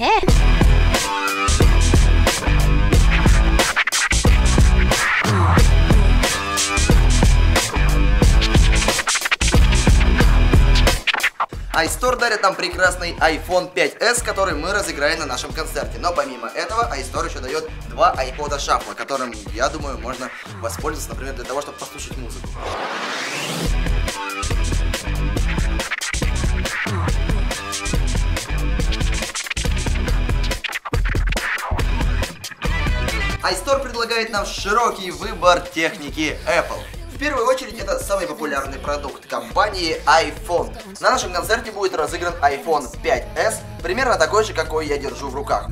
iStore дарит нам прекрасный iPhone 5s, который мы разыграем на нашем концерте. Но помимо этого, iStore еще дает 2 iPod Shuffle, которым, я думаю, можно воспользоваться, например, для того, чтобы послушать музыку. iStore предлагает нам широкий выбор техники Apple. В первую очередь, это самый популярный продукт компании iPhone. На нашем концерте будет разыгран iPhone 5s, примерно такой же, какой я держу в руках.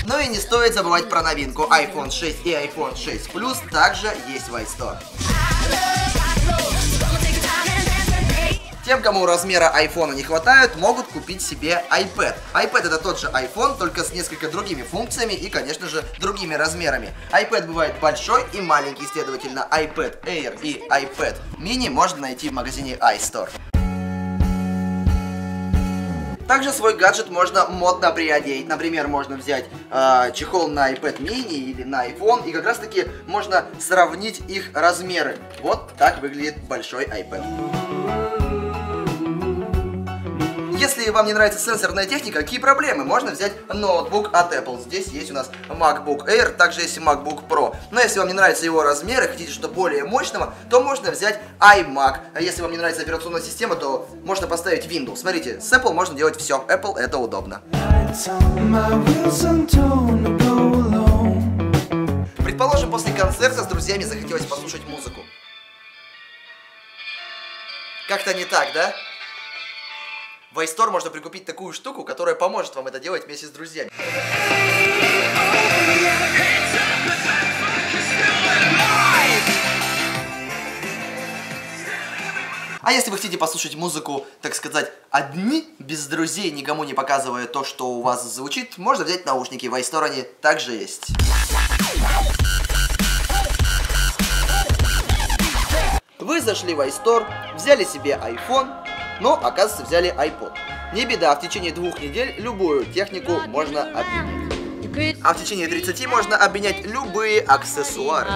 Ну и не стоит забывать про новинку. iPhone 6 и iPhone 6 Plus также есть в iStore. Тем, кому размера iPhone не хватает, могут купить себе iPad. iPad это тот же iPhone, только с несколько другими функциями и, конечно же, другими размерами. iPad бывает большой и маленький, следовательно, iPad Air и iPad Mini можно найти в магазине iStore. Также свой гаджет можно модно приодеть. Например, можно взять чехол на iPad mini или на iPhone, и как раз таки можно сравнить их размеры. Вот так выглядит большой iPad. Если вам не нравится сенсорная техника, какие проблемы? Можно взять ноутбук от Apple. Здесь есть у нас MacBook Air, также есть и MacBook Pro. Но если вам не нравятся его размеры, хотите что-то более мощного, то можно взять iMac. А если вам не нравится операционная система, то можно поставить Windows. Смотрите, с Apple можно делать все. Apple это удобно. Предположим, после концерта с друзьями захотелось послушать музыку. Как-то не так, да? В iStore можно прикупить такую штуку, которая поможет вам это делать вместе с друзьями. А если вы хотите послушать музыку, так сказать, одни, без друзей, никому не показывая то, что у вас звучит, можно взять наушники. В iStore они также есть. Вы зашли в iStore, взяли себе iPhone, но, оказывается, взяли iPod. Не беда, в течение 2 недель любую технику можно обменять. А в течение 30 можно обменять любые аксессуары.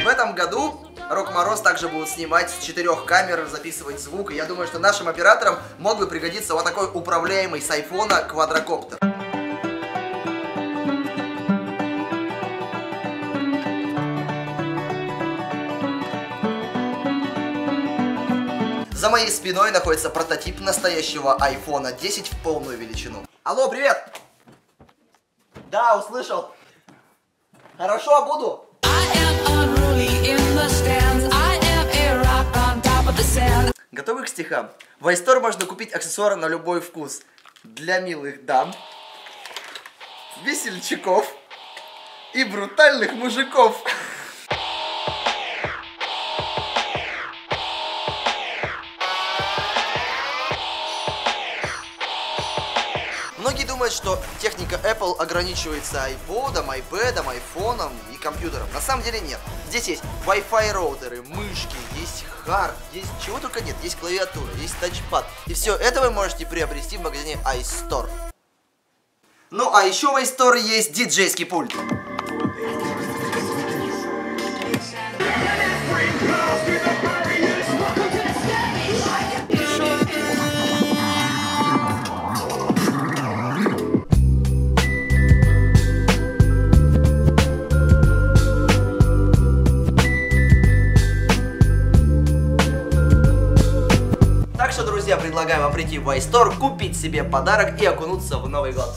В этом году Рок Мороз также будут снимать с 4 камер, записывать звук. И я думаю, что нашим операторам мог бы пригодиться вот такой управляемый с айфона квадрокоптер. За моей спиной находится прототип настоящего iPhone 10 в полную величину. Алло, привет! Да, услышал. Хорошо, буду. Готовы к стихам? В iStore можно купить аксессуары на любой вкус. Для милых дам, весельчаков и брутальных мужиков. Многие думают, что техника Apple ограничивается iPod'ом, iPad'ом, iPhone'ом и компьютером. На самом деле нет. Здесь есть Wi-Fi роутеры, мышки, есть хард, есть чего только нет. Есть клавиатура, есть тачпад. И все это вы можете приобрести в магазине iStore. Ну а еще в iStore есть диджейский пульт. Друзья, предлагаю вам прийти в iStore, купить себе подарок и окунуться в Новый год.